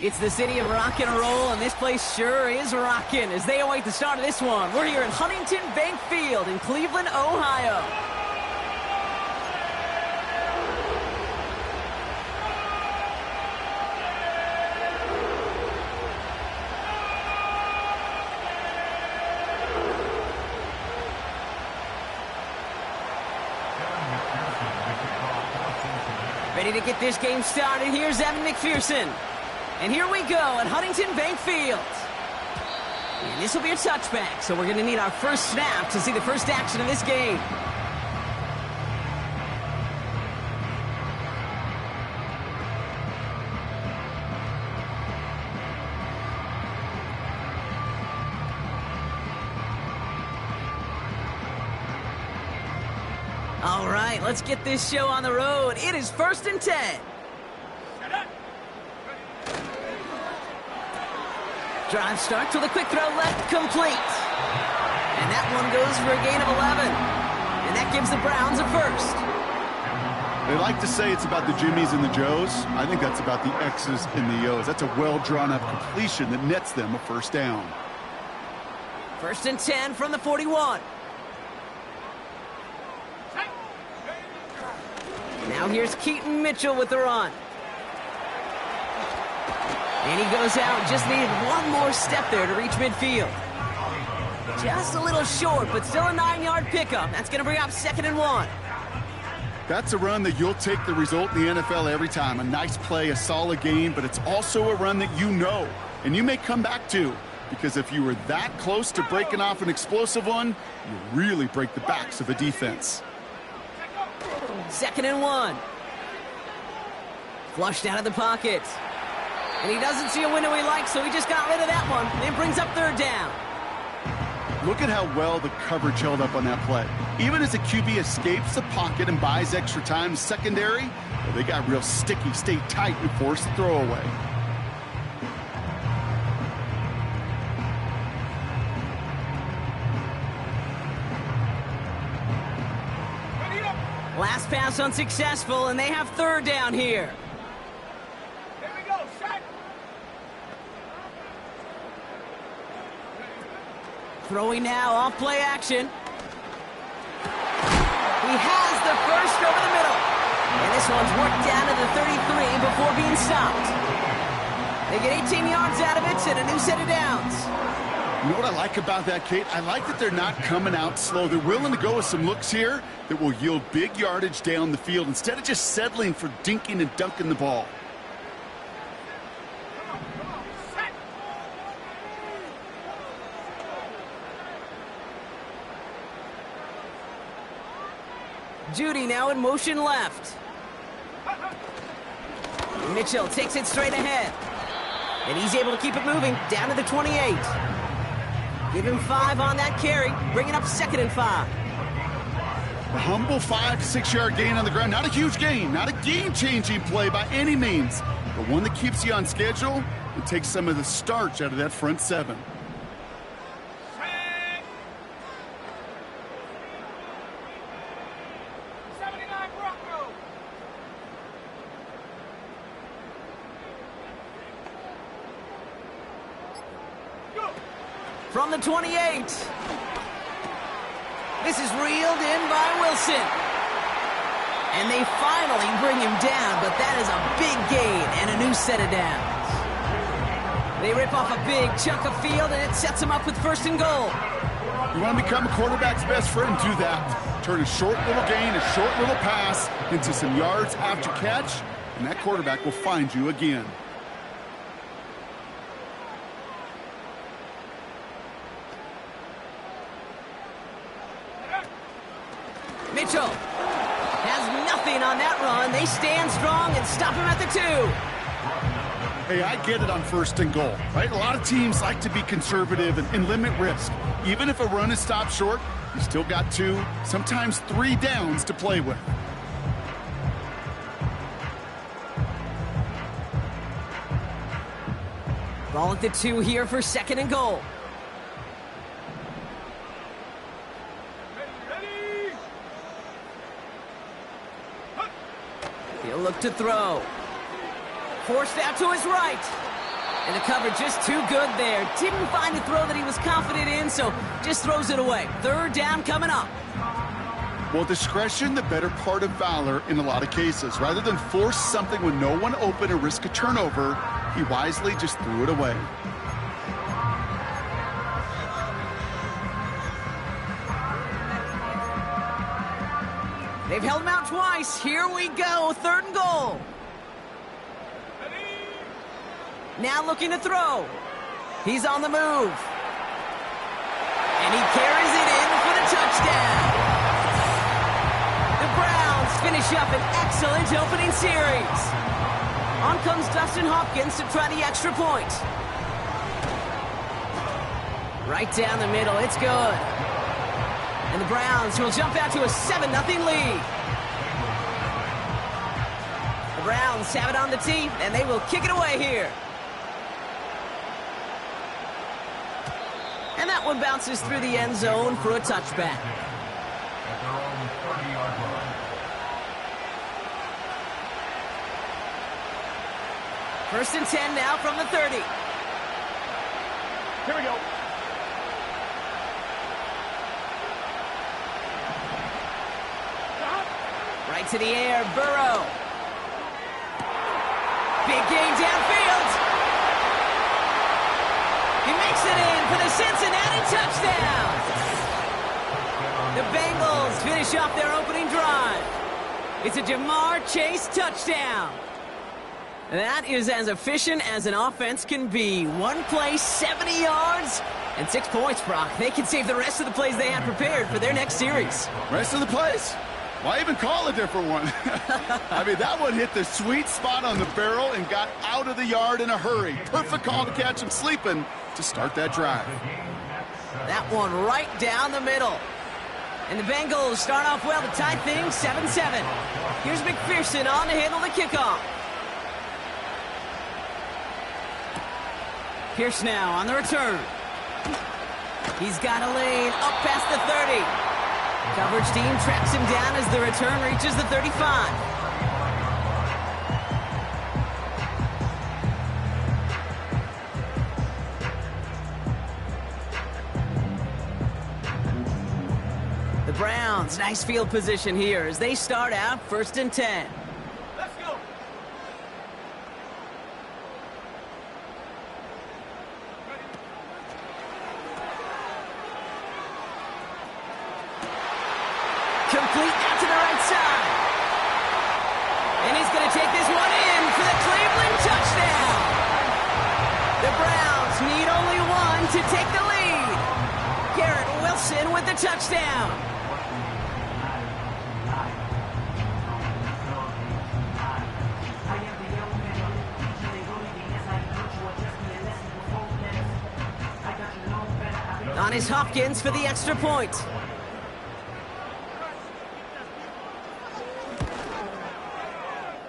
It's the city of rock and roll, and this place sure is rocking as they await the start of this one. We're here at Huntington Bank Field in Cleveland, Ohio. Ready to get this game started. Here's Evan McPherson. And here we go at Huntington Bank Field. And this will be a touchback, so we're going to need our first snap to see the first action of this game. All right, let's get this show on the road. It is 1st and 10. Drive starts with a quick throw left, complete. And that one goes for a gain of 11. And that gives the Browns a first. They like to say it's about the Jimmies and the Joes. I think that's about the X's and the O's. That's a well-drawn-up completion that nets them a first down. 1st and 10 from the 41. Now here's Keaton Mitchell with the run. And he goes out, just needed one more step there to reach midfield. Just a little short, but still a 9-yard pickup. That's going to bring up 2nd and 1. That's a run that you'll take the result in the NFL every time. A nice play, a solid game, but it's also a run that you know, and you may come back to. Because if you were that close to breaking off an explosive one, you really break the backs of a defense. 2nd and 1. Flushed out of the pocket. And he doesn't see a window he likes, so he just got rid of that one. Then brings up 3rd down. Look at how well the coverage held up on that play. Even as a QB escapes the pocket and buys extra time secondary, well, they got real sticky, stay tight, and force the throwaway. Last pass unsuccessful, and they have 3rd down here. Throwing now, off play action. He has the first over the middle. And this one's worked down to the 33 before being stopped. They get 18 yards out of it and a new set of downs. You know what I like about that, Kate? I like that they're not coming out slow. They're willing to go with some looks here that will yield big yardage down the field instead of just settling for dinking and dunking the ball. Judy now in motion left. Mitchell takes it straight ahead. And he's able to keep it moving down to the 28. Give him 5 on that carry, bringing up 2nd and 5. A humble 5 to 6 yard gain on the ground. Not a huge gain, not a game-changing play by any means, but one that keeps you on schedule and takes some of the starch out of that front 7. From the 28. This is reeled in by Wilson. And they finally bring him down, but that is a big gain and a new set of downs. They rip off a big chunk of field, and it sets them up with 1st and goal. You want to become a quarterback's best friend? Do that. Turn a short little gain, a short little pass into some yards after catch, and that quarterback will find you again. Mitchell has nothing on that run. They stand strong and stop him at the 2. Hey, I get it on 1st and goal, right? A lot of teams like to be conservative and limit risk. Even if a run is stopped short, you still got 2, sometimes 3 downs to play with. Ball at the 2 here for 2nd and goal. He'll look to throw. Forced out to his right. And the coverage just too good there. Didn't find a throw that he was confident in, so just throws it away. Third down coming up. Well, discretion, the better part of valor in a lot of cases. Rather than force something with no one open and risk a turnover, he wisely just threw it away. They've held him out twice. Here we go. Third and goal. Now looking to throw. He's on the move. And he carries it in for the touchdown. The Browns finish up an excellent opening series. On comes Dustin Hopkins to try the extra point. Right down the middle. It's good. And the Browns will jump out to a 7-0 lead. The Browns have it on the tee, and they will kick it away here. And that one bounces through the end zone for a touchback. First and 10 now from the 30. Here we go. Right to the air, Burrow. Big gain downfield. He makes it in for the Cincinnati touchdown. The Bengals finish off their opening drive. It's a Jamar Chase touchdown. That is as efficient as an offense can be. One play, 70 yards, and 6 points, Brock. They can save the rest of the plays they had prepared for their next series. Rest of the plays? Why even call a different one? I mean, that one hit the sweet spot on the barrel and got out of the yard in a hurry. Perfect call to catch him sleeping to start that drive. That one right down the middle. And the Bengals start off well to tie things 7-7. Here's McPherson on to handle the kickoff. Pierce now on the return. He's got a lane up past the 30. Coverage team tracks him down as the return reaches the 35. The Browns, nice field position here as they start out first and 10. Let's go. Complete out to the right side. And he's going to take this one in for the Cleveland touchdown. The Browns need only one to take the lead. Garrett Wilson with the touchdown. On is Hopkins for the extra point.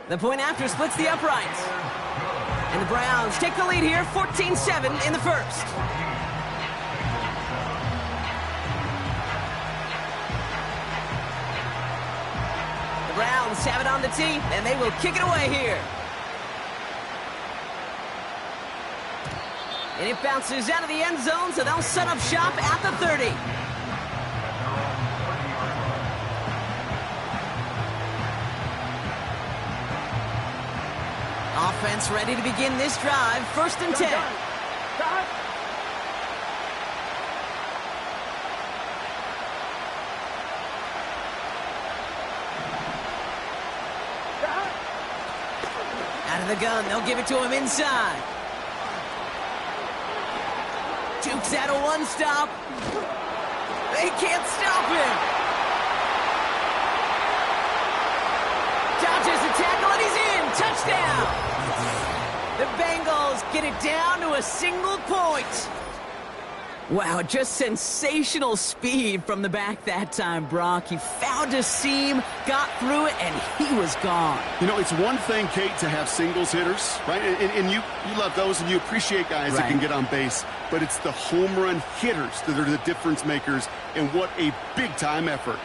The point after splits the uprights. And the Browns take the lead here, 14-7 in the first. The Browns have it on the tee, and they will kick it away here. And it bounces out of the end zone, so they'll set up shop at the 30. Offense ready to begin this drive. First and 10. Out of the gun. They'll give it to him inside. Jukes out a one-stop. They can't stop him. Dodges the tackle, and he's in. Touchdown. The Bengals get it down to a single point. Wow, just sensational speed from the back that time, Brock. He found a seam, got through it, and he was gone. You know, it's one thing, Kate, to have singles hitters, right? And you love those, and you appreciate guys that can get on base. But it's the home run hitters that are the difference makers, and what a big-time effort.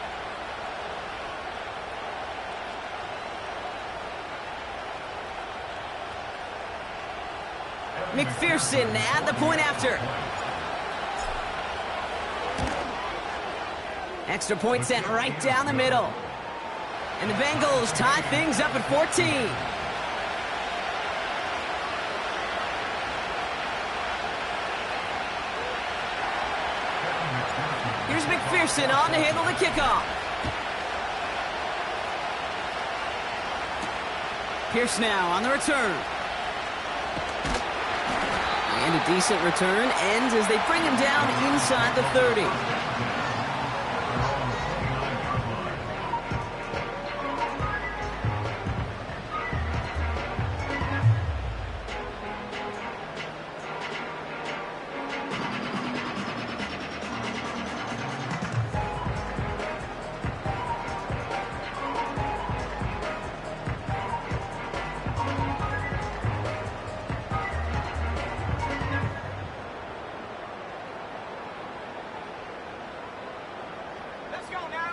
McPherson at the point after. Extra point sent right down the middle. And the Bengals tie things up at 14. Here's McPherson on to handle the kickoff. Pierce now on the return. And a decent return ends as they bring him down inside the 30.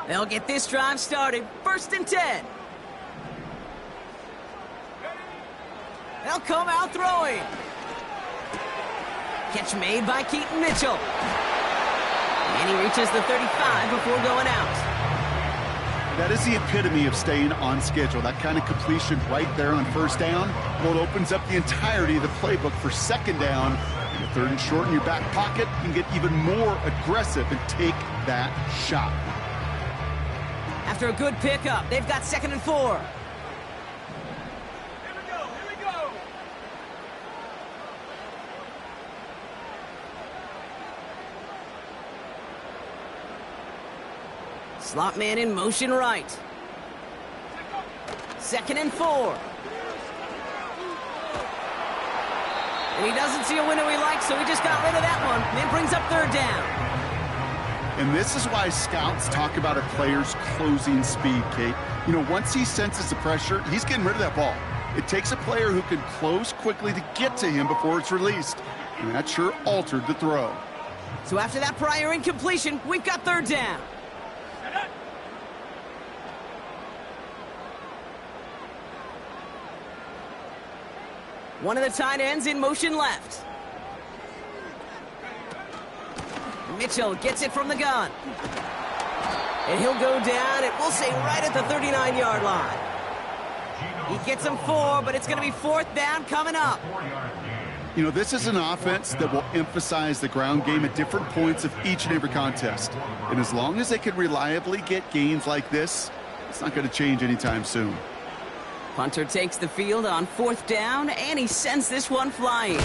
They'll get this drive started. 1st and 10. They'll come out throwing. Catch made by Keaton Mitchell. And he reaches the 35 before going out. That is the epitome of staying on schedule. That kind of completion right there on 1st down. Well, it opens up the entirety of the playbook for 2nd down. And a 3rd and short in your back pocket, you can get even more aggressive and take that shot. After a good pickup, they've got 2nd and 4. Here we go. Slot man in motion right. 2nd and 4. And he doesn't see a window he likes, so he just got rid of that one. And it brings up 3rd down. And this is why scouts talk about a player's closing speed, Kate. You know, once he senses the pressure, he's getting rid of that ball. It takes a player who can close quickly to get to him before it's released. And that sure altered the throw. So after that prior incompletion, we've got 3rd down. One of the tight ends in motion left. Mitchell gets it from the gun. And he'll go down, and we'll say right at the 39-yard line. He gets him 4, but it's going to be 4th down coming up. You know, this is an offense that will emphasize the ground game at different points of each and every contest. And as long as they can reliably get gains like this, it's not going to change anytime soon. Punter takes the field on 4th down, and he sends this one flying.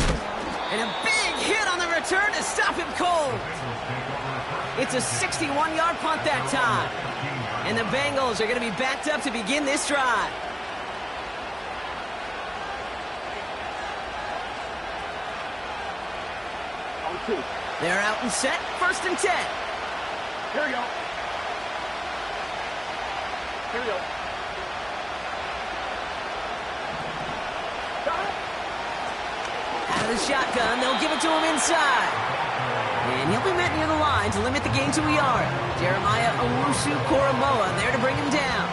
And a big hit on the return to stop him cold. It's a 61-yard punt that time. And the Bengals are going to be backed up to begin this drive. They're out and set. 1st and 10. Here we go. Out of the shotgun, they'll give it to him inside. And he'll be met near the line to limit the gain to a yard. Jeremiah Owusu-Koramoah there to bring him down.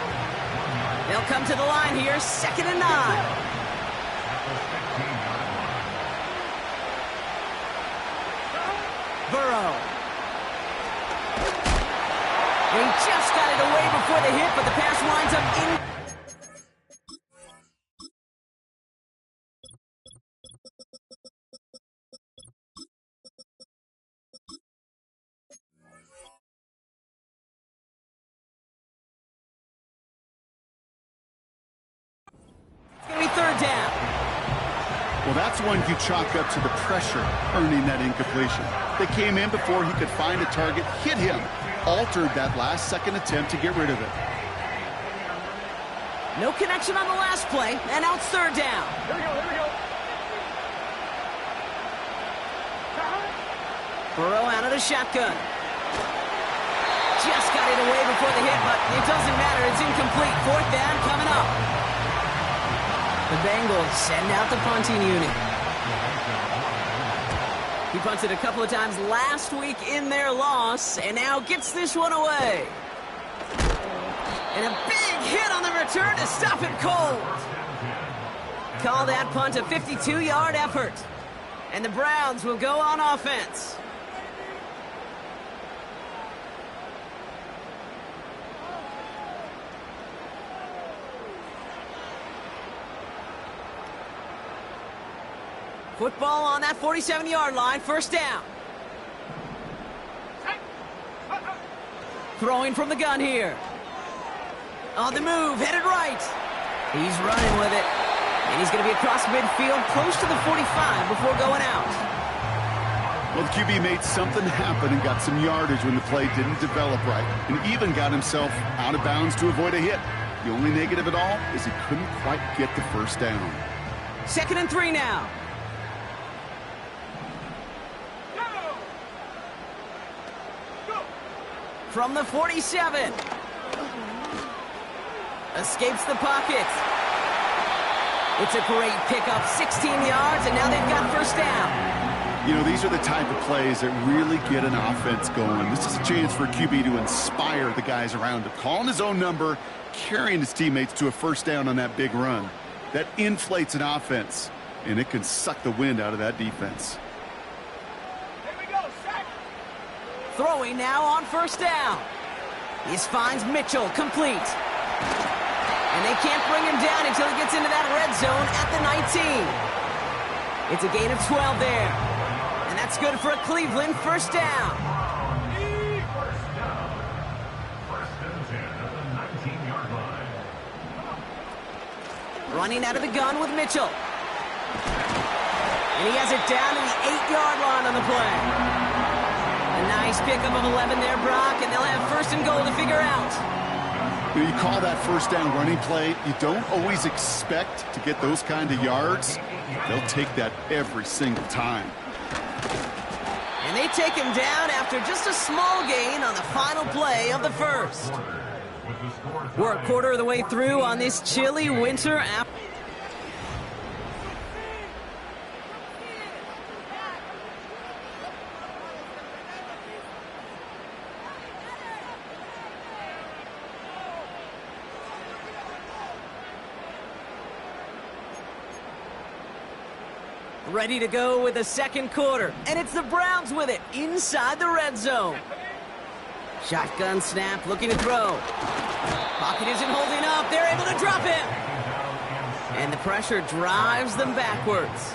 They'll come to the line here, 2nd and 9. Burrow. They just got it away before the hit, but the pass winds up in. It's going to be 3rd down. Well, that's one you chalk up to the pressure earning that incompletion. They came in before he could find a target, hit him, altered that last-second attempt to get rid of it. No connection on the last play, and now it's 3rd down. Here we go. Burrow out of the shotgun. Just got it away before the hit, but it doesn't matter. It's incomplete. 4th down coming up. The Bengals send out the punting unit. He punted a couple of times last week in their loss, and now gets this one away. And a big hit on the return to stop it cold. Call that punt a 52-yard effort. And the Browns will go on offense. Football on that 47-yard line, first down. Throwing from the gun here. On the move, headed right. He's running with it. And he's going to be across midfield, close to the 45 before going out. Well, the QB made something happen and got some yardage when the play didn't develop right, and even got himself out of bounds to avoid a hit. The only negative at all is he couldn't quite get the first down. 2nd and 3 now. From the 47. Escapes the pocket. It's a great pickup, 16 yards, and now they've got first down. You know, these are the type of plays that really get an offense going. This is a chance for a QB to inspire the guys around him. Calling his own number, carrying his teammates to a first down on that big run. That inflates an offense, and it can suck the wind out of that defense. Throwing now on first down. This finds Mitchell, complete. And they can't bring him down until he gets into that red zone at the 19. It's a gain of 12 there. And that's good for a Cleveland first down. First down. First and 10 at the 19-yard line. Running out of the gun with Mitchell. And he has it down to the 8-yard line on the play. A nice pickup of 11 there, Brock, and they'll have first and goal to figure out. When you call that first down running play, you don't always expect to get those kind of yards. They'll take that every single time. And they take him down after just a small gain on the final play of the first. We're a quarter of the way through on this chilly winter afternoon. Ready to go with the second quarter. And it's the Browns with it inside the red zone. Shotgun snap, looking to throw. Pocket isn't holding up. They're able to drop him. And the pressure drives them backwards.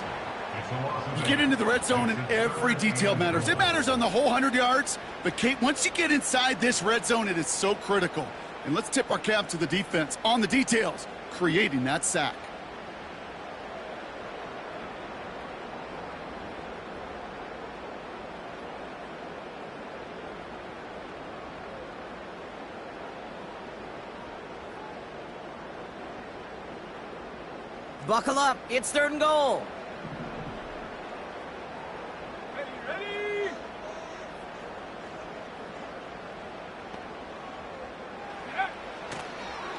You get into the red zone and every detail matters. It matters on the whole 100 yards. But, Kate, once you get inside this red zone, it is so critical. And let's tip our cap to the defense on the details, creating that sack. Buckle up. It's 3rd and goal. Ready.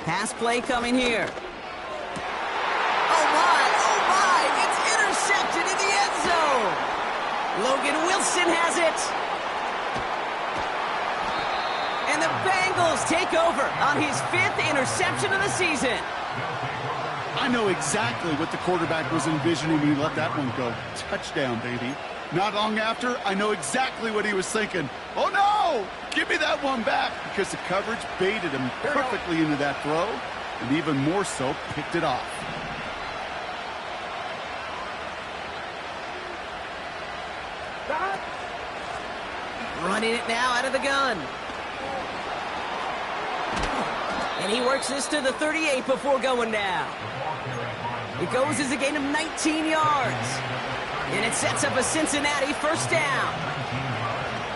Pass play coming here. Oh, my. It's intercepted in the end zone. Logan Wilson has it. And the Bengals take over on his 5th interception of the season. I know exactly what the quarterback was envisioning when he let that one go. Touchdown, baby. Not long after, I know exactly what he was thinking. Oh, no! Give me that one back, because the coverage baited him perfectly into that throw, and even more so, picked it off. Running it now out of the gun. And he works this to the 38 before going down. It goes as a gain of 19 yards. And it sets up a Cincinnati first down.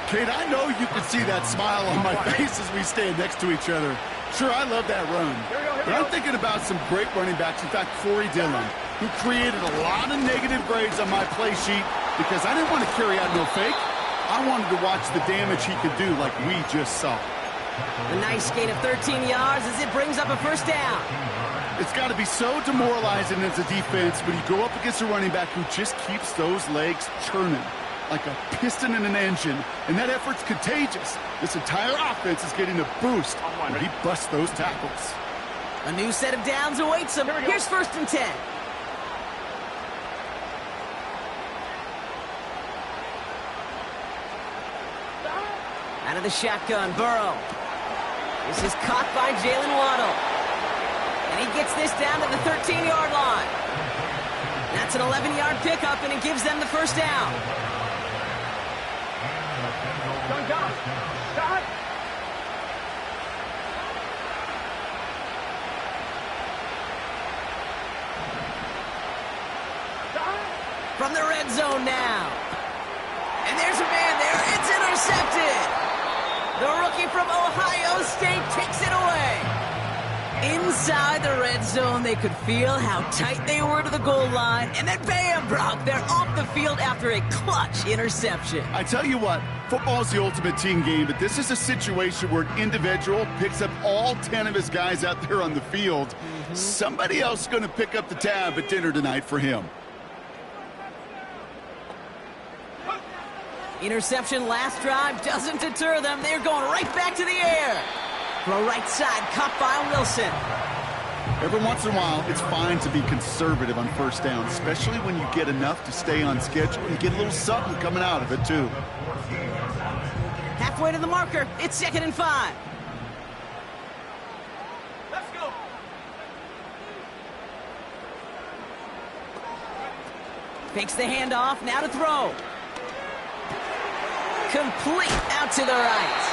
Kate, I know you can see that smile on my face as we stand next to each other. Sure, I love that run. But I'm thinking about some great running backs. In fact, Corey Dillon, who created a lot of negative grades on my play sheet because I didn't want to carry out no fake. I wanted to watch the damage he could do like we just saw. A nice gain of 13 yards as it brings up a first down. It's got to be so demoralizing as a defense when you go up against a running back who just keeps those legs churning like a piston in an engine, and that effort's contagious. This entire offense is getting a boost when he busts those tackles. A new set of downs awaits him. Here's 1st and 10. Out of the shotgun, Burrow. This is caught by Jalen Waddle. And he gets this down to the 13-yard line. That's an 11-yard pickup, and it gives them the first down. Stop. From the red zone now. And there's a man there. It's intercepted. The rookie from Ohio State takes it away. Inside the red zone, they could feel how tight they were to the goal line. And then bam, Brock, they're off the field after a clutch interception. I tell you what, football's the ultimate team game, but this is a situation where an individual picks up all 10 of his guys out there on the field. Somebody else is going to pick up the tab at dinner tonight for him. Interception last drive doesn't deter them. They're going right back to the air. Throw right side, caught by Wilson. Every once in a while, it's fine to be conservative on first down, especially when you get enough to stay on schedule and get a little something coming out of it, too. Halfway to the marker. It's 2nd and 5. Let's go. Fakes the handoff. Now to throw. Complete out to the right.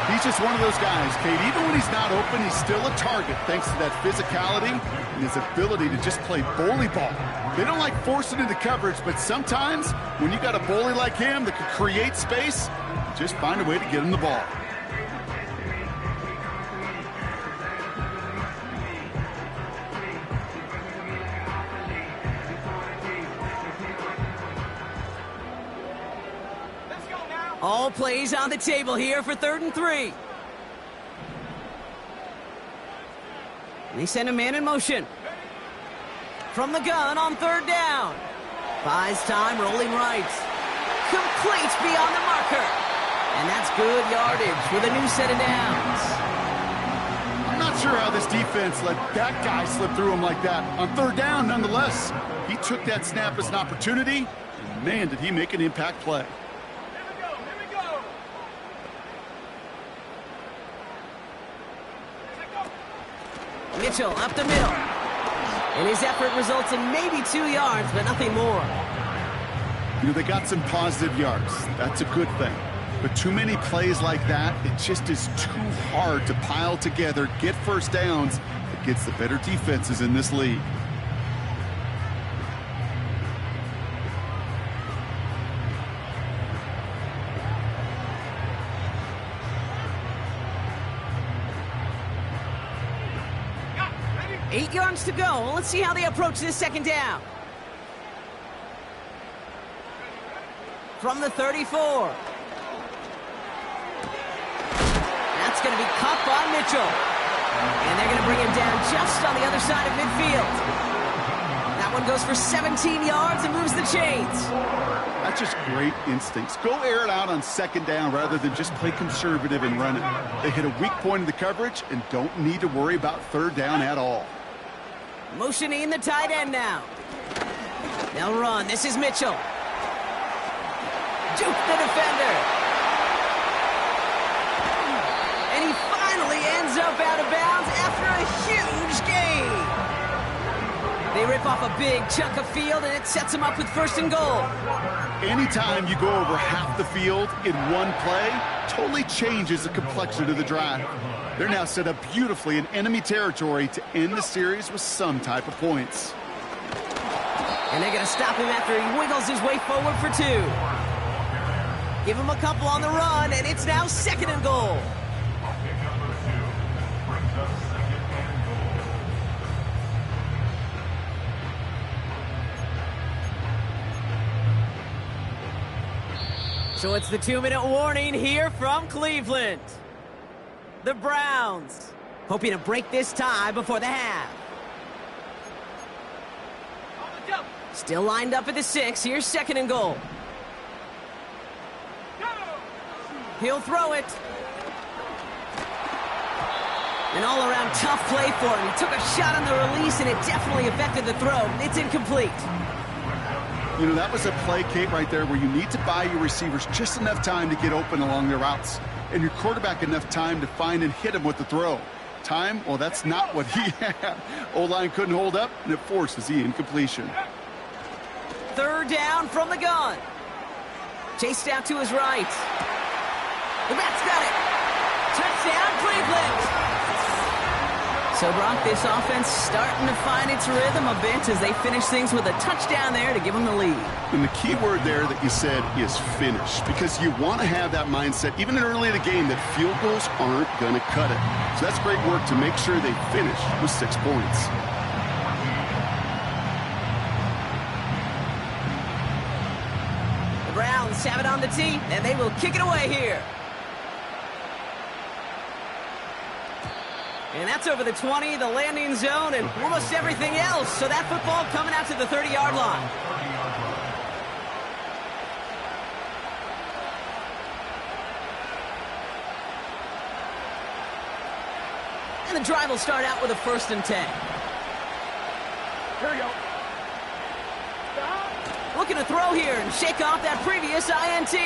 He's just one of those guys, Kate. Even when he's not open, he's still a target thanks to that physicality and his ability to just play bully ball. They don't like forcing into coverage, but sometimes when you got a bully like him that can create space, just find a way to get him the ball. All plays on the table here for 3rd and 3. They send a man in motion. From the gun on 3rd down. Buys time, rolling right. Complete beyond the marker. And that's good yardage with a new set of downs. I'm not sure how this defense let that guy slip through him like that. On 3rd down, nonetheless, he took that snap as an opportunity, and man, did he make an impact play. Mitchell up the middle. And his effort results in maybe 2 yards, but nothing more. You know, they got some positive yards. That's a good thing. But too many plays like that, it just is too hard to pile together, get first downs against the better defenses in this league. Eight yards to go. Let's see how they approach this 2nd down. From the 34. That's going to be caught by Mitchell. And they're going to bring him down just on the other side of midfield. That one goes for 17 yards and moves the chains. That's just great instincts. Go air it out on 2nd down rather than just play conservative and run it. They hit a weak point in the coverage and don't need to worry about 3rd down at all. Motioning the tight end now. They'll run. This is Mitchell. Juke the defender. And he finally ends up out of bounds after a huge gain. They rip off a big chunk of field, and it sets them up with 1st and goal. Anytime you go over half the field in one play, totally changes the complexion of the drive. They're now set up beautifully in enemy territory to end the series with some type of points. And they're going to stop him after he wiggles his way forward for 2. Give him a couple on the run, and it's now 2nd and goal. So it's the 2-minute warning here from Cleveland. The Browns hoping to break this tie before the half. Still lined up at the 6. Here's 2nd and goal. He'll throw it. An all-around tough play for him. He took a shot on the release, and it definitely affected the throw. It's incomplete. You know, that was a play, Kate, right there where you need to buy your receivers just enough time to get open along their routes, and your quarterback enough time to find and hit him with the throw. Time, well, that's not what he had. O-line couldn't hold up, and it forces the incompletion. Third down from the gun. Chased out to his right. The Mets got it. Touchdown, Cleveland. So, Brock, this offense starting to find its rhythm a bit as they finish things with a touchdown there to give them the lead. And the key word there that you said is finish, because you want to have that mindset, even early in the game, that field goals aren't going to cut it. So that's great work to make sure they finish with 6 points. The Browns have it on the tee, and they will kick it away here. And that's over the 20, the landing zone, and almost everything else. So that football coming out to the 30-yard line. And the drive will start out with a 1st and 10. Here we go. Looking to throw here and shake off that previous INT.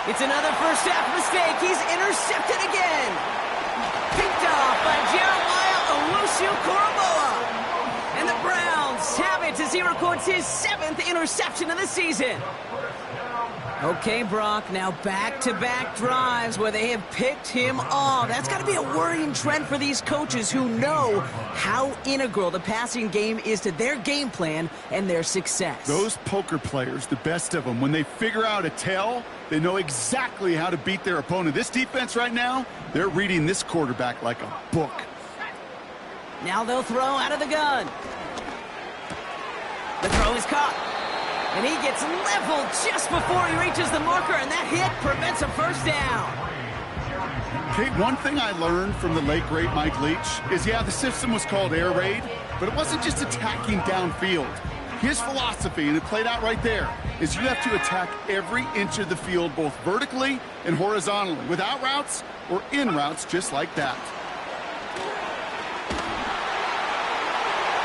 It's another first half mistake. He's intercepted again. Picked off by Jeremiah Owusu-Koramoah. And the Browns have it as he records his 7th interception of the season. Okay, Brock, now back-to-back drives where they have picked him off. That's got to be a worrying trend for these coaches who know how integral the passing game is to their game plan and their success. Those poker players, the best of them, when they figure out a tell, they know exactly how to beat their opponent. This defense right now, they're reading this quarterback like a book. Now they'll throw out of the gun. The throw is caught. And he gets leveled just before he reaches the marker, and that hit prevents a first down. Kate, one thing I learned from the late, great Mike Leach is, yeah, the system was called air raid, but it wasn't just attacking downfield. His philosophy, and it played out right there, is you have to attack every inch of the field, both vertically and horizontally, without routes or in routes just like that.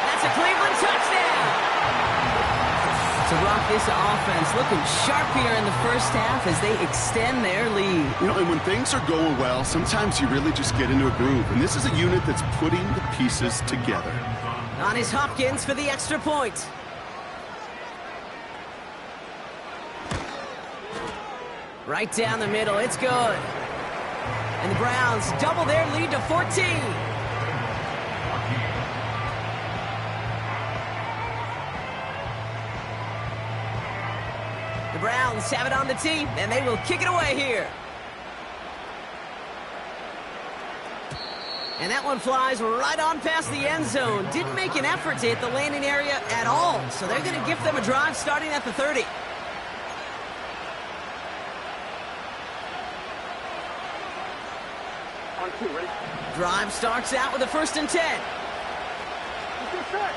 That's a Cleveland touchdown. So, Brock, this offense looking sharp here in the first half as they extend their lead. You know, and when things are going well, sometimes you really just get into a groove. And this is a unit that's putting the pieces together. On is Hopkins for the extra point. Right down the middle, it's good. And the Browns double their lead to 14. The Browns have it on the tee, and they will kick it away here. And that one flies right on past the end zone. Didn't make an effort to hit the landing area at all, so they're going to give them a drive starting at the 30. On 2, ready? Drive starts out with a 1st and 10. Let's get set.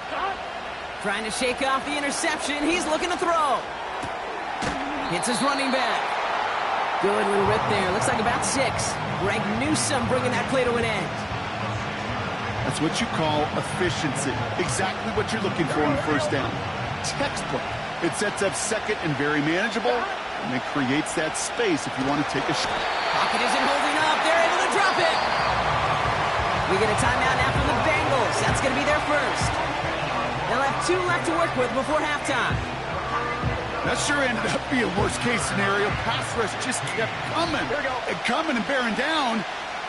Stop. Trying to shake off the interception. He's looking to throw. Hits his running back. Good little rip there. Looks like about 6. Greg Newsome bringing that play to an end. That's what you call efficiency. Exactly what you're looking for on 1st down. Textbook. It sets up 2nd and very manageable, and it creates that space if you want to take a shot. Pocket isn't holding up. They're able to drop it. We get a timeout now from the Bengals. That's going to be their first. They'll have 2 left to work with before halftime. That sure ended up being worst-case scenario. Pass rush just kept coming and coming and bearing down,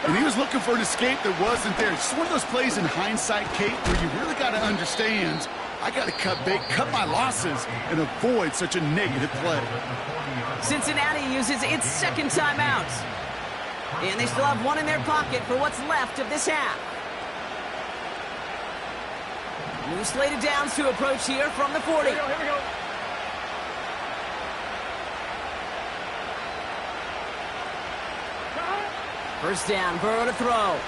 and he was looking for an escape that wasn't there. It's one of those plays in hindsight, Kate, where you really got to understand, I got to cut bait, cut my losses, and avoid such a negative play. Cincinnati uses its 2nd timeout. And they still have 1 in their pocket for what's left of this half. New slated downs to approach here from the 40. Here we go. First down, Burrow to throw.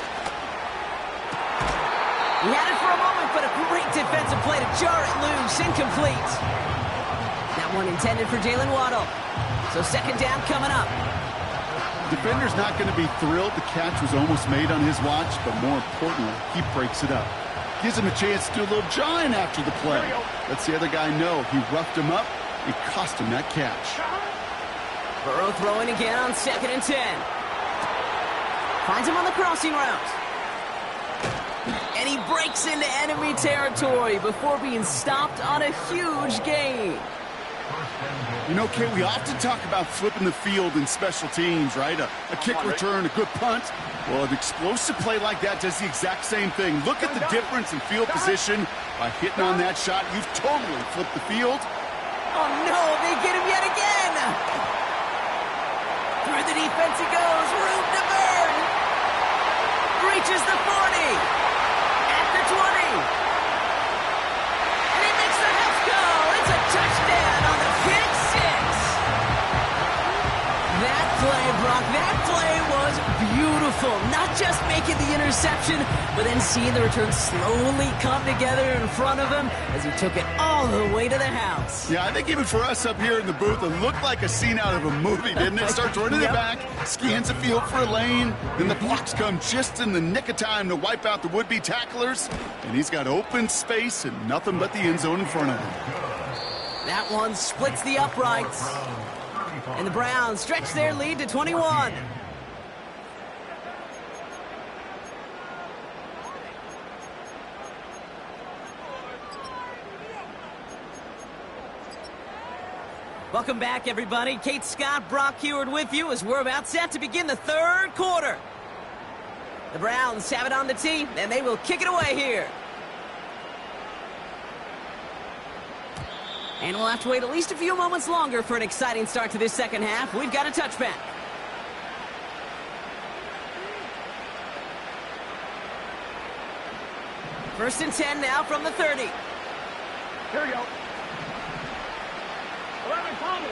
He had it for a moment, but a great defensive play to jar it loose. Incomplete. That one intended for Jalen Waddle. So 2nd down coming up. Defender's not going to be thrilled the catch was almost made on his watch, but more importantly, he breaks it up. gives him a chance to do a little jawing after the play. Lets the other guy know he roughed him up and cost him that catch. Burrow throwing again on 2nd and 10. Finds him on the crossing route. And he breaks into enemy territory before being stopped on a huge gain. You know, Kate, we often talk about flipping the field in special teams, right? A kick return, a good punt. Well, an explosive play like that does the exact same thing. Look at the difference in field position. By hitting on that shot, you've totally flipped the field. Oh, no, they get him yet again. Through the defense he goes, room to burn. Reaches the 40. At the 20. And he makes the half go. It's a touchdown on the pick six. That play, Brock, that play was beautiful. Not just making the interception, but then seeing the return slowly come together in front of him as he took it all the way to the house. Yeah, I think even for us up here in the booth, it looked like a scene out of a movie, didn't it? Starts running it back, scans the field for a lane, then the blocks come just in the nick of time to wipe out the would-be tacklers, and he's got open space and nothing but the end zone in front of him. That one splits the uprights. And the Browns stretch their lead to 21. Welcome back, everybody. Kate Scott, Brock Heward with you as we're about set to begin the 3rd quarter. The Browns have it on the tee, and they will kick it away here. And we'll have to wait at least a few moments longer for an exciting start to this second half. We've got a touchback. First and 10 now from the 30. Here we go. 11 Thomas.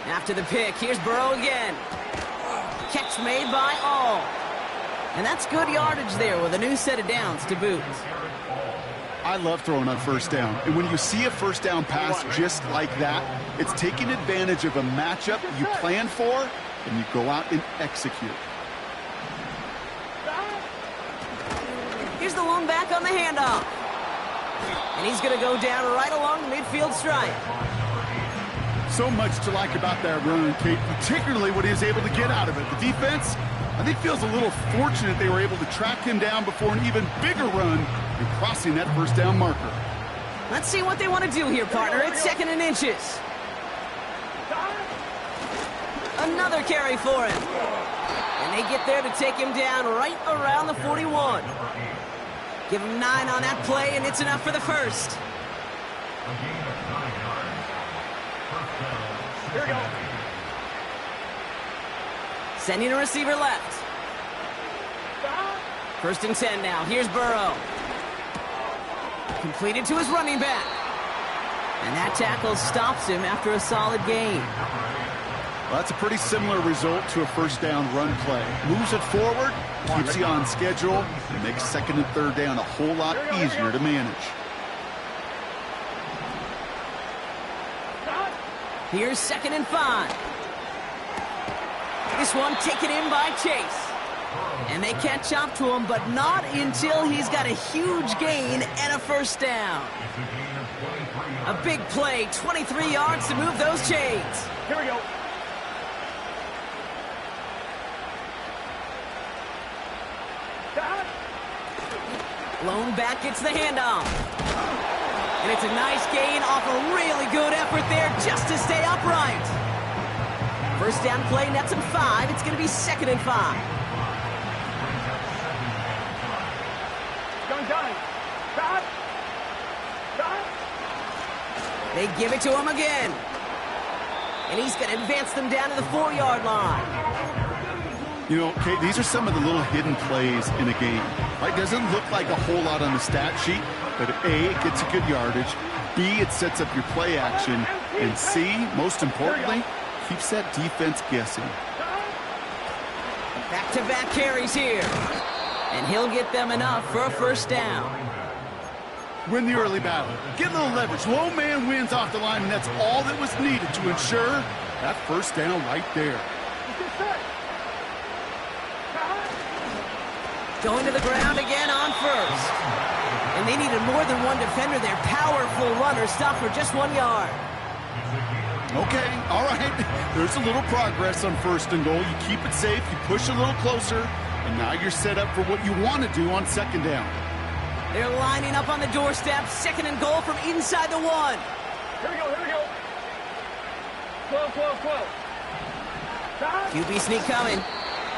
After the pick, here's Burrow again. Catch made by All. And that's good yardage there with a new set of downs to boot. I love throwing on first down. And when you see a first down pass just like that, it's taking advantage of a matchup you plan for, and you go out and execute. Here's the lone back on the handoff. And he's going to go down right along the midfield stripe. So much to like about that run, Kate, particularly what he was able to get out of it. The defense, I think, feels a little fortunate they were able to track him down before an even bigger run and crossing that first down marker. Let's see what they want to do here, partner. It's 2nd and inches. Another carry for him. And they get there to take him down right around the 41. Give him 9 on that play, and it's enough for the first. Here we go. Sending a receiver left. First and 10 now. Here's Burrow. Completed to his running back. And that tackle stops him after a solid gain. Well, that's a pretty similar result to a first down run play. Moves it forward, keeps you on schedule, and makes 2nd and 3rd down a whole lot easier to manage. Here's 2nd and 5. This one taken in by Chase. And they catch up to him, but not until he's got a huge gain and a first down. A big play, 23 yards to move those chains. Here we go. Lone back gets the handoff. And it's a nice gain off a really good effort there just to stay upright. First down play nets him 5. It's going to be 2nd and 5. They give it to him again. And he's going to advance them down to the 4-yard line. You know, Kate, these are some of the little hidden plays in a game. Right? Doesn't look like a whole lot on the stat sheet, but A, it gets a good yardage. B, it sets up your play action. And C, most importantly, keeps that defense guessing. Back-to-back carries here. And he'll get them enough for a first down. Win the early battle. Get a little leverage. Low man wins off the line, and that's all that was needed to ensure that first down right there. Going to the ground again on first. And they needed more than one defender. Their powerful runner stopped for just 1 yard. Okay, all right. There's a little progress on 1st and goal. You keep it safe, you push a little closer, and now you're set up for what you want to do on 2nd down. They're lining up on the doorstep. 2nd and goal from inside the 1. Here we go, here we go. 12. QB sneak coming.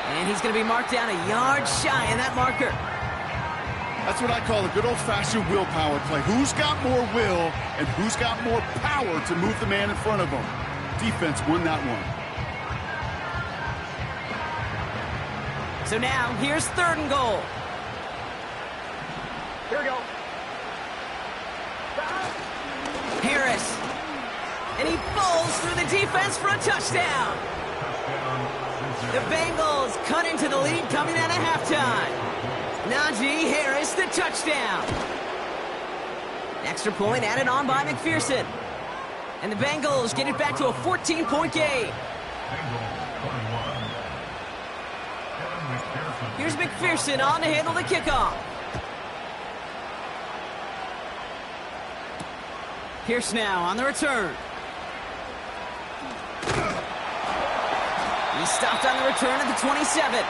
And he's going to be marked down a yard shy in that marker. That's what I call a good old-fashioned willpower play. Who's got more will and who's got more power to move the man in front of them? Defense won that one. So now, here's 3rd and goal. Here we go. Harris. And he falls through the defense for a touchdown. The Bengals cut into the lead coming out of halftime. Najee Harris, the touchdown. Extra point added on by McPherson. And the Bengals get it back to a 14-point game. Here's McPherson on to handle the kickoff. Pierce now on the return. He stopped on the return at the 27.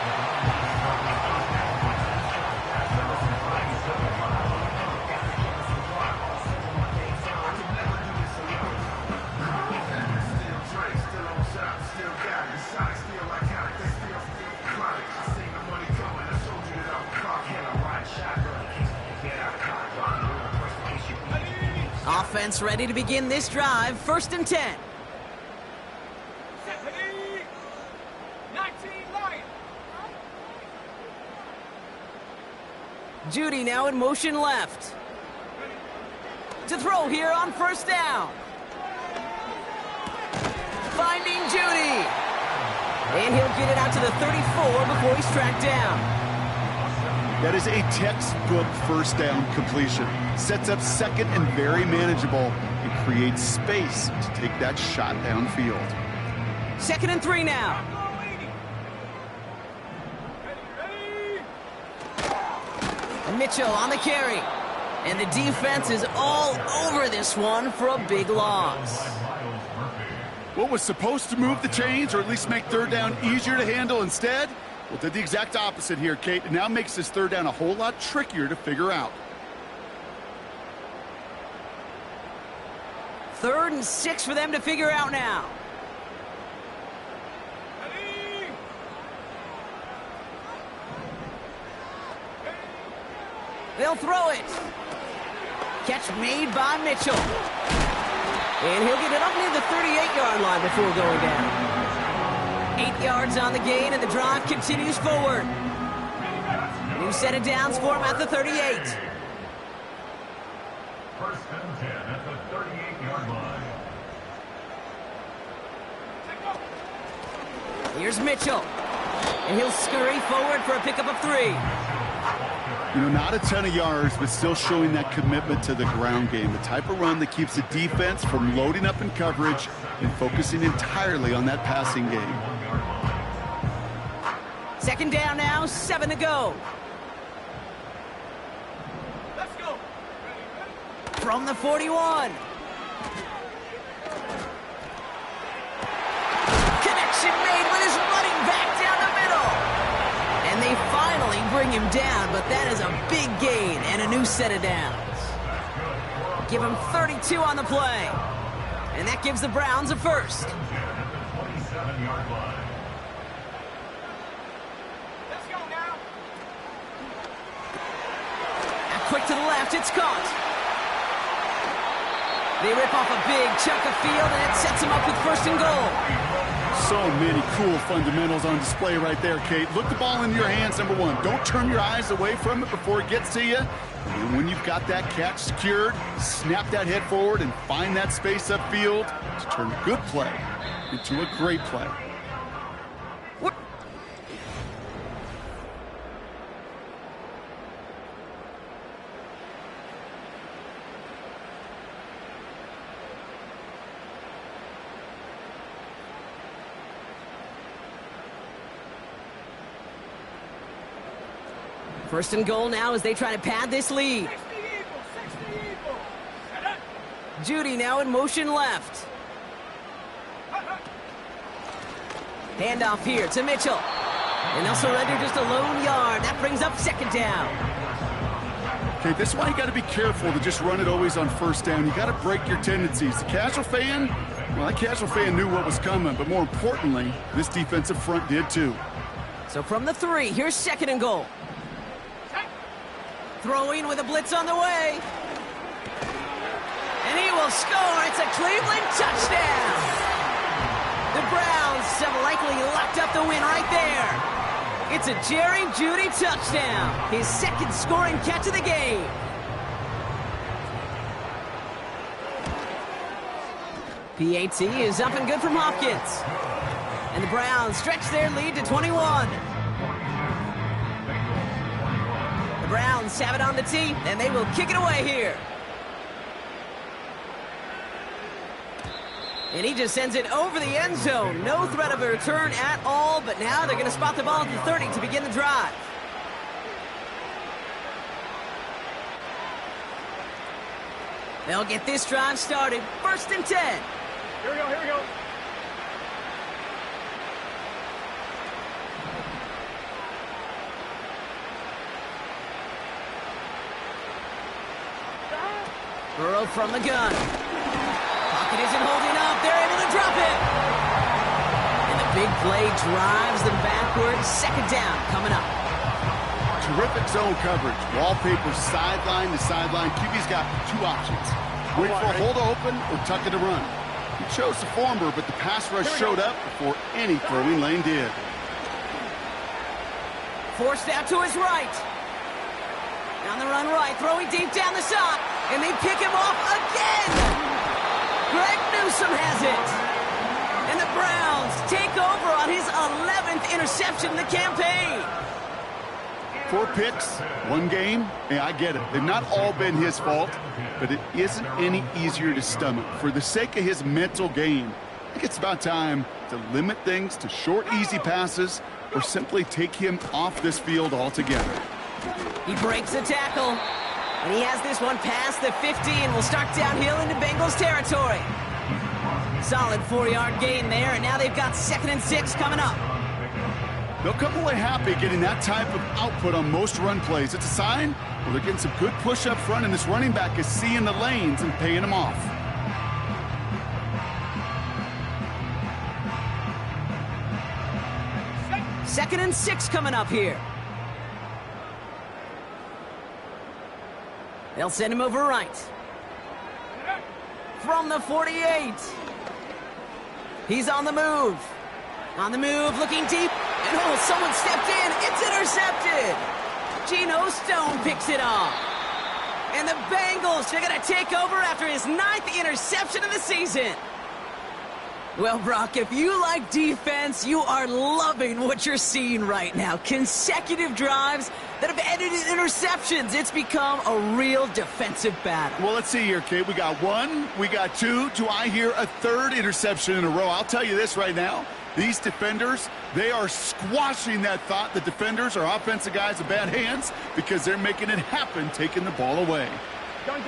Offense ready to begin this drive. 1st and 10. 19 Lions. Judy now in motion left. To throw here on 1st down. Finding Judy. And he'll get it out to the 34 before he's tracked down. That is a textbook 1st down completion. Sets up 2nd and very manageable and creates space to take that shot downfield. 2nd and 3 now. And Mitchell on the carry. And the defense is all over this one for a big loss. What was supposed to move the chains or at least make 3rd down easier to handle instead? Well, did the exact opposite here, Kate. It now makes this 3rd down a whole lot trickier to figure out. 3rd and 6 for them to figure out now. They'll throw it. Catch made by Mitchell. And he'll get it up near the 38-yard line before going down. 8 yards on the gain, and the drive continues forward. New set of downs for him at the 38. 1st and 10 at the 38-yard line. Here's Mitchell. And he'll scurry forward for a pickup of 3. You know, not a ton of yards, but still showing that commitment to the ground game. The type of run that keeps the defense from loading up in coverage and focusing entirely on that passing game. 2nd down now, 7 to go. Let's go. From the 41. Connection made with his running back down the middle. And they finally bring him down, but that is a big gain and a new set of downs. Give him 32 on the play. And that gives the Browns a 1st. 27-yard line. Let's go now. Now quick to the left, it's caught. They rip off a big chunk of field, and it sets him up with 1st and goal. So many cool fundamentals on display right there, Kate. Look the ball into your hands, number 1. Don't turn your eyes away from it before it gets to you. And when you've got that catch secured, snap that head forward and find that space upfield to turn a good play into a great play. First and goal now as they try to pad this lead. 60 Eagles. Judy now in motion left. Handoff here to Mitchell. And they'll surrender just a lone yard. That brings up second down. Okay, this is why you got to be careful to just run it always on first down. You got to break your tendencies. The casual fan, well, that casual fan knew what was coming, but more importantly, this defensive front did too. So from the 3, here's second and goal. Throwing with a blitz on the way. And he will score. It's a Cleveland touchdown. The Browns have likely locked up the win right there. It's a Jerry Jeudy touchdown. His second scoring catch of the game. PAT is up and good from Hopkins. And the Browns stretch their lead to 21. The Browns have it on the tee, and they will kick it away here. And he just sends it over the end zone. No threat of a return at all, but now they're going to spot the ball at the 30 to begin the drive. They'll get this drive started. First and 10. Here we go. Burrow from the gun. Pocket isn't holding up. They're able to drop it. And the big play drives them backwards. Second down coming up. Terrific zone coverage. Wallpaper sideline to sideline. QB's got two options. Wait for a hole to open or tuck it to run. He chose the former, but the pass rush showed up before any throwing lane did. Forced out to his right. On the run right, throwing deep down the side. And they pick him off again. Greg Newsome has it. And the Browns take over on his 11th interception in the campaign. 4 picks, 1 game. Yeah, I get it. They've not all been his fault, but it isn't any easier to stomach. For the sake of his mental game, I think it's about time to limit things to short, easy passes or simply take him off this field altogether. He breaks the tackle. And he has this one past the 50 and will start downhill into Bengals territory. Solid 4-yard gain there, and now they've got 2nd and 6 coming up. They'll come away happy getting that type of output on most run plays. It's a sign, well, they're getting some good push up front, and this running back is seeing the lanes and paying them off. Second and 6 coming up here. They'll send him over right. From the 48. He's on the move. On the move, looking deep. And oh, someone stepped in. It's intercepted. Geno Stone picks it off. And the Bengals are going to take over after his 9th interception of the season. Well, Brock, if you like defense, you are loving what you're seeing right now. Consecutive drives that have ended in interceptions. It's become a real defensive battle. Well, let's see here, Kate. We got 1, we got 2. Do I hear a 3rd interception in a row? I'll tell you this right now. These defenders, they are squashing that thought. The defenders are offensive guys with bad hands because they're making it happen, taking the ball away. Gun.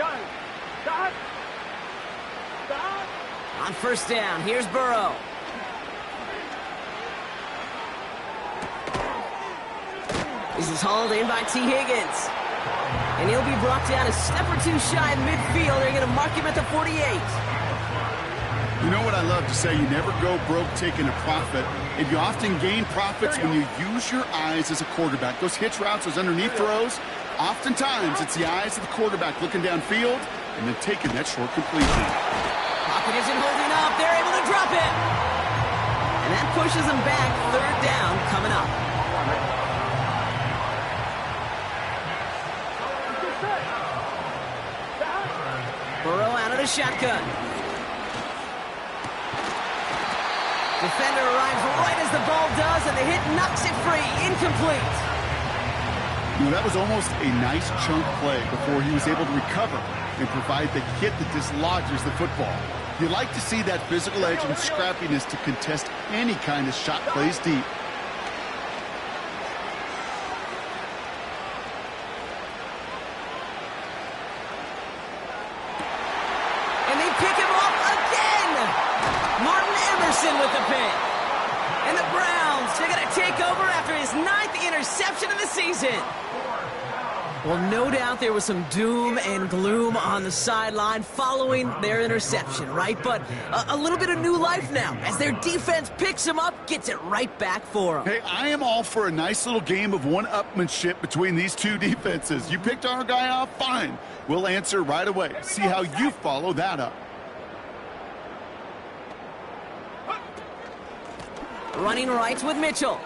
Dot. On first down, here's Burrow. This is hauled in by T. Higgins. And he'll be brought down a step or 2 shy of midfield. They're going to mark him at the 48. You know what I love to say? You never go broke taking a profit. And you often gain profits when you use your eyes as a quarterback. Those hitch routes, those underneath throws, oftentimes it's the eyes of the quarterback looking downfield and then taking that short completion. Pocket isn't holding up. They're able to drop it. And that pushes them back. 3rd down coming up. Burrow out of the shotgun. Defender arrives right as the ball does, and the hit knocks it free. Incomplete. You know, that was almost a nice chunk play before he was able to recover and provide the hit that dislodges the football. You like to see that physical edge and scrappiness to contest any kind of shot plays deep. Wilson with the pick. And the Browns, they're going to take over after his 9th interception of the season. Well, no doubt there was some doom and gloom on the sideline following their interception, right? But a little bit of new life now as their defense picks him up, gets it right back for him. Hey, I am all for a nice little game of one-upmanship between these two defenses. You picked our guy off, fine. We'll answer right away. See how you follow that up. Running right with Mitchell.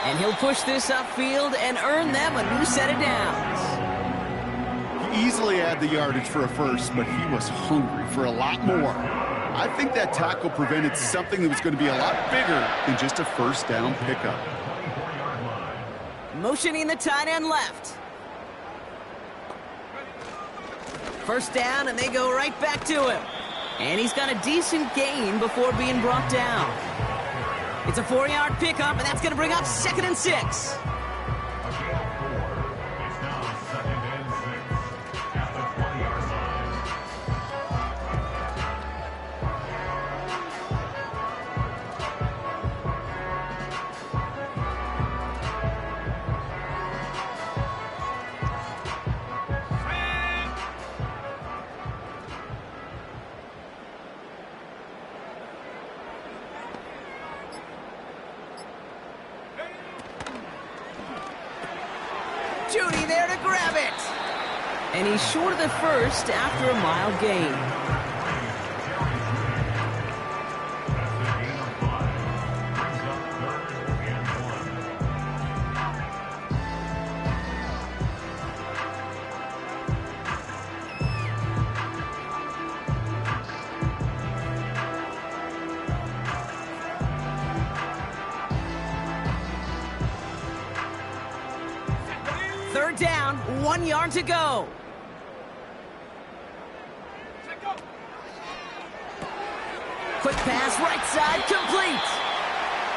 And he'll push this upfield and earn them a new set of downs. He easily had the yardage for a first, but he was hungry for a lot more. I think that tackle prevented something that was going to be a lot bigger than just a first down pickup. Motioning the tight end left. First down, and they go right back to him. And he's got a decent gain before being brought down. It's a 4-yard pickup, and that's going to bring up 2nd and 6. It's now 2nd and 6 at the 20-yard line. Judy there to grab it. And he's short of the first after a mile gain. Third down, 1 yard to go. Quick pass, right side, complete.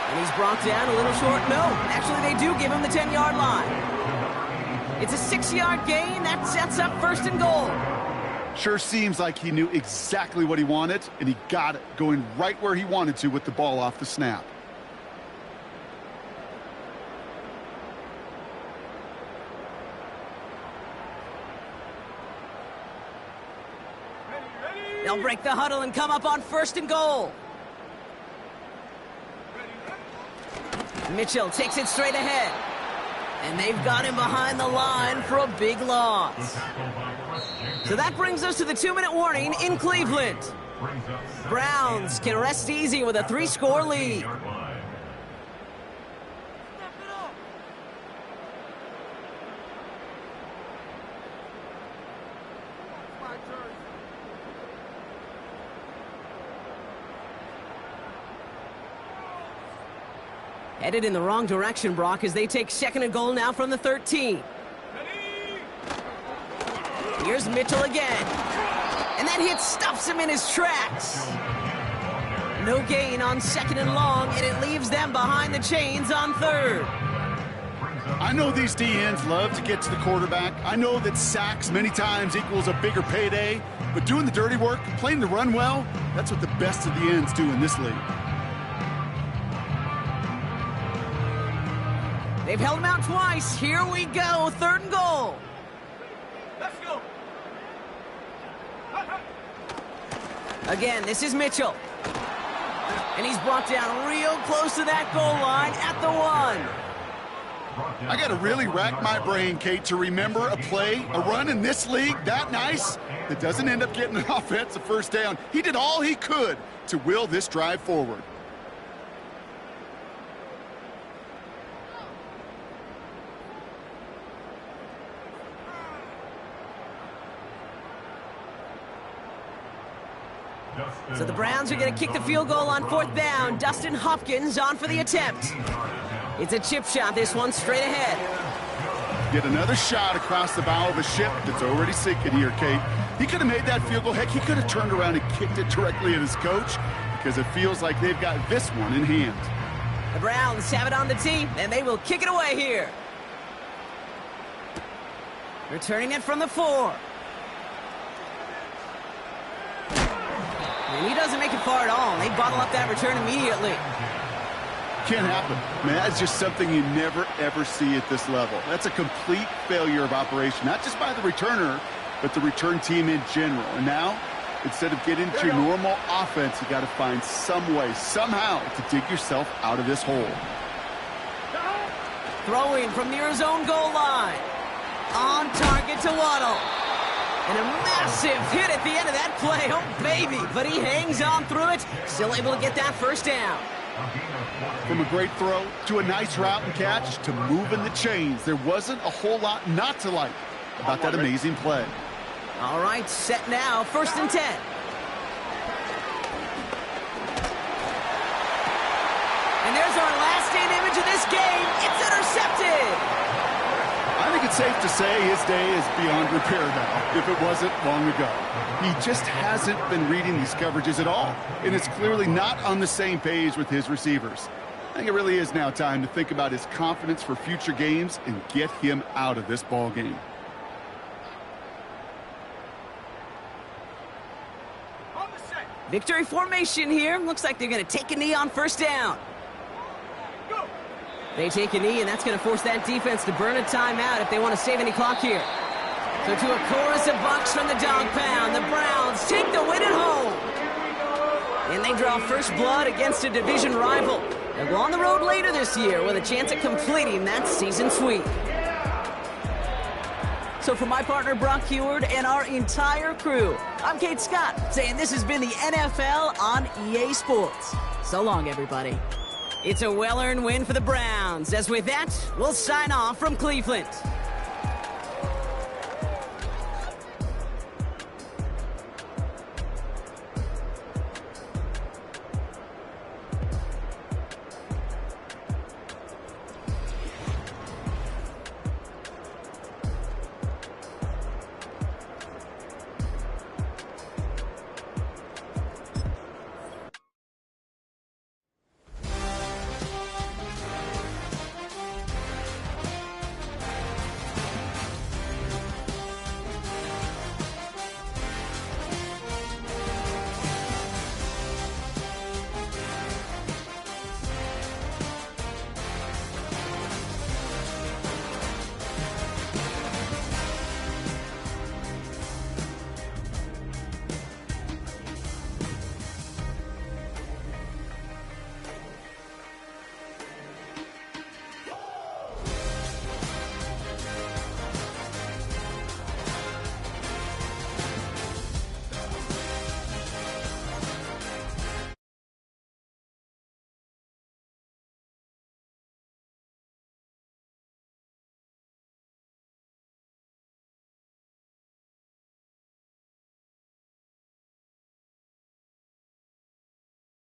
And he's brought down a little short. No, actually they do give him the 10-yard line. It's a 6-yard gain. That sets up 1st and goal. Sure seems like he knew exactly what he wanted, and he got it, going right where he wanted to with the ball off the snap. They'll break the huddle and come up on 1st and goal. Mitchell takes it straight ahead. And they've got him behind the line for a big loss. So that brings us to the 2-minute warning in Cleveland. Browns can rest easy with a 3-score lead. Headed in the wrong direction, Brock, as they take 2nd and goal now from the 13. Here's Mitchell again. And that hit stops him in his tracks. No gain on 2nd and long, and it leaves them behind the chains on 3rd. I know these DNs love to get to the quarterback. I know that sacks many times equals a bigger payday. But doing the dirty work, playing the run well, that's what the best of the ends do in this league. They've held him out twice. Here we go. 3rd and goal. Let's go. Again, this is Mitchell. And he's brought down real close to that goal line at the 1. I got to really rack my brain, Kate, to remember a play, a run in this league that nice that doesn't end up getting an offensive first down. He did all he could to will this drive forward. So the Browns are going to kick the field goal on 4th down. Dustin Hopkins on for the attempt. It's a chip shot, this one straight ahead. Get another shot across the bow of a ship that's already sinking here, Kate. He could have made that field goal. Heck, he could have turned around and kicked it directly at his coach because it feels like they've got this one in hand. The Browns have it on the tee, and they will kick it away here. Returning it from the 4. And he doesn't make it far at all. They bottle up that return immediately. Can't happen. Man, that's just something you never, ever see at this level. That's a complete failure of operation, not just by the returner, but the return team in general. And now, instead of getting to your normal offense, you got to find some way, somehow, to dig yourself out of this hole. Throwing from near his own goal line. On target to Waddle. And a massive hit at the end of that play. Oh, baby. But he hangs on through it. Still able to get that first down. From a great throw to a nice route and catch to moving the chains, there wasn't a whole lot not to like about that amazing play. All right, set now. 1st and 10. And there's our last-stand image of this game. It's intercepted. I think it's safe to say his day is beyond repair now, if it wasn't long ago. He just hasn't been reading these coverages at all, and it's clearly not on the same page with his receivers. I think it really is now time to think about his confidence for future games and get him out of this ball game. Victory formation here. Looks like they're going to take a knee on 1st down. They take a knee, and that's going to force that defense to burn a timeout if they want to save any clock here. So to a chorus of bucks from the dog pound, the Browns take the win at home. And they draw first blood against a division rival. They'll go on the road later this year with a chance at completing that season sweep. So for my partner Brock Heward and our entire crew, I'm Kate Scott saying this has been the NFL on EA Sports. So long, everybody. It's a well-earned win for the Browns. As with that, we'll sign off from Cleveland.